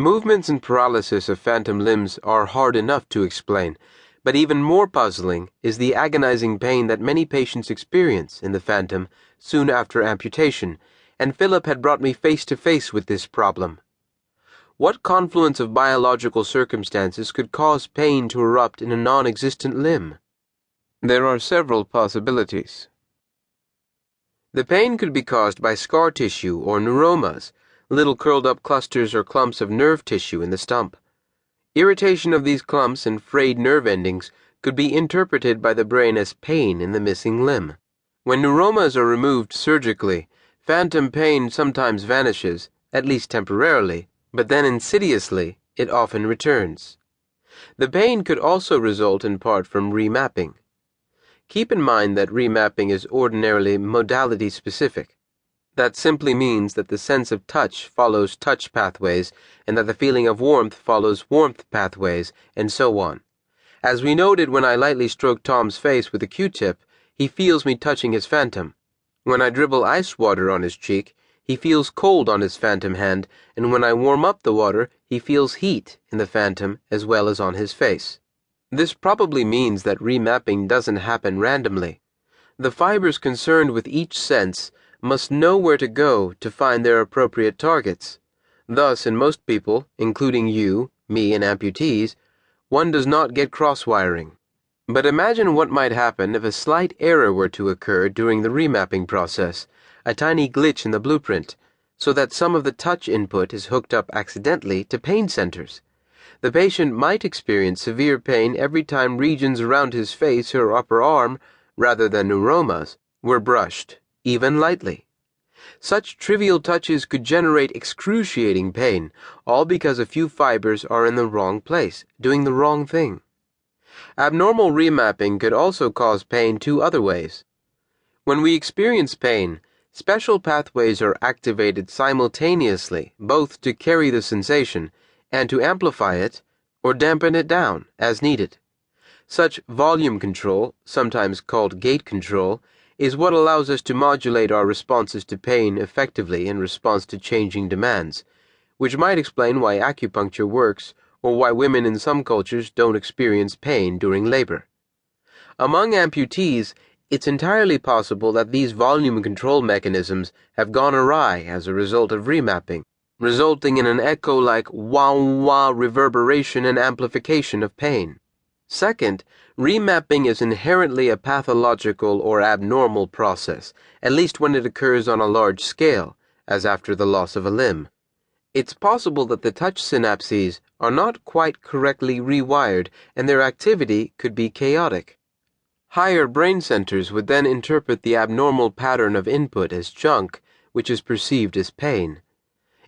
Movements and paralysis of phantom limbs are hard enough to explain, but even more puzzling is the agonizing pain that many patients experience in the phantom soon after amputation, and Philip had brought me face to face with this problem. What confluence of biological circumstances could cause pain to erupt in a non-existent limb? There are several possibilities. The pain could be caused by scar tissue or neuromas, little curled-up clusters or clumps of nerve tissue in the stump. Irritation of these clumps and frayed nerve endings could be interpreted by the brain as pain in the missing limb. When neuromas are removed surgically, phantom pain sometimes vanishes, at least temporarily, but then insidiously it often returns. The pain could also result in part from remapping. Keep in mind that remapping is ordinarily modality-specific. That simply means that the sense of touch follows touch pathways, and that the feeling of warmth follows warmth pathways, and so on. As we noted when I lightly stroked Tom's face with a Q-tip, he feels me touching his phantom. When I dribble ice water on his cheek, he feels cold on his phantom hand, and when I warm up the water, he feels heat in the phantom as well as on his face. This probably means that remapping doesn't happen randomly. The fibers concerned with each sense must know where to go to find their appropriate targets. Thus, in most people, including you, me, and amputees, one does not get cross-wiring. But imagine what might happen if a slight error were to occur during the remapping process, a tiny glitch in the blueprint, so that some of the touch input is hooked up accidentally to pain centers. The patient might experience severe pain every time regions around his face or upper arm, rather than neuromas, were brushed, even lightly. Such trivial touches could generate excruciating pain, all because a few fibers are in the wrong place, doing the wrong thing. Abnormal remapping could also cause pain two other ways. When we experience pain, special pathways are activated simultaneously, both to carry the sensation and to amplify it or dampen it down as needed. Such volume control, sometimes called gate control, is what allows us to modulate our responses to pain effectively in response to changing demands, which might explain why acupuncture works or why women in some cultures don't experience pain during labor. Among amputees, it's entirely possible that these volume control mechanisms have gone awry as a result of remapping, resulting in an echo-like wah-wah reverberation and amplification of pain. Second, remapping is inherently a pathological or abnormal process, at least when it occurs on a large scale, as after the loss of a limb. It's possible that the touch synapses are not quite correctly rewired and their activity could be chaotic. Higher brain centers would then interpret the abnormal pattern of input as junk, which is perceived as pain.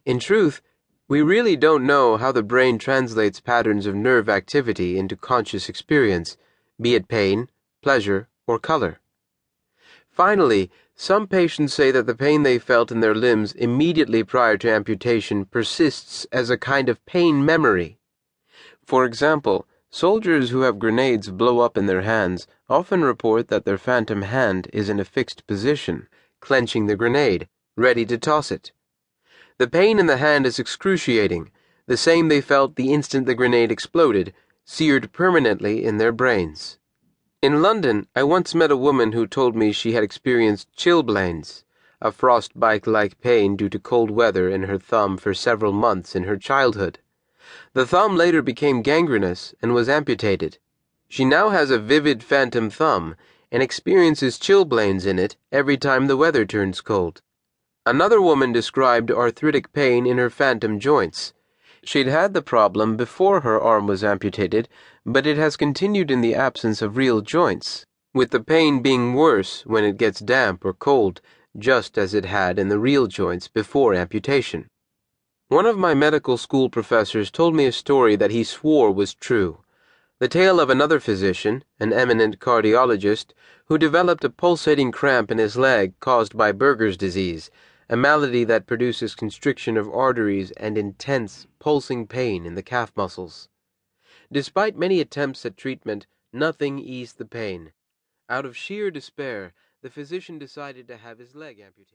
In truth, we really don't know how the brain translates patterns of nerve activity into conscious experience, be it pain, pleasure, or color. Finally, some patients say that the pain they felt in their limbs immediately prior to amputation persists as a kind of pain memory. For example, soldiers who have grenades blow up in their hands often report that their phantom hand is in a fixed position, clenching the grenade, ready to toss it. The pain in the hand is excruciating, the same they felt the instant the grenade exploded, seared permanently in their brains. In London, I once met a woman who told me she had experienced chilblains, a frostbite-like pain due to cold weather in her thumb for several months in her childhood. The thumb later became gangrenous and was amputated. She now has a vivid phantom thumb and experiences chilblains in it every time the weather turns cold. Another woman described arthritic pain in her phantom joints. She'd had the problem before her arm was amputated, but it has continued in the absence of real joints, with the pain being worse when it gets damp or cold, just as it had in the real joints before amputation. One of my medical school professors told me a story that he swore was true. The tale of another physician, an eminent cardiologist, who developed a pulsating cramp in his leg caused by Berger's disease, a malady that produces constriction of arteries and intense, pulsing pain in the calf muscles. Despite many attempts at treatment, nothing eased the pain. Out of sheer despair, the physician decided to have his leg amputated.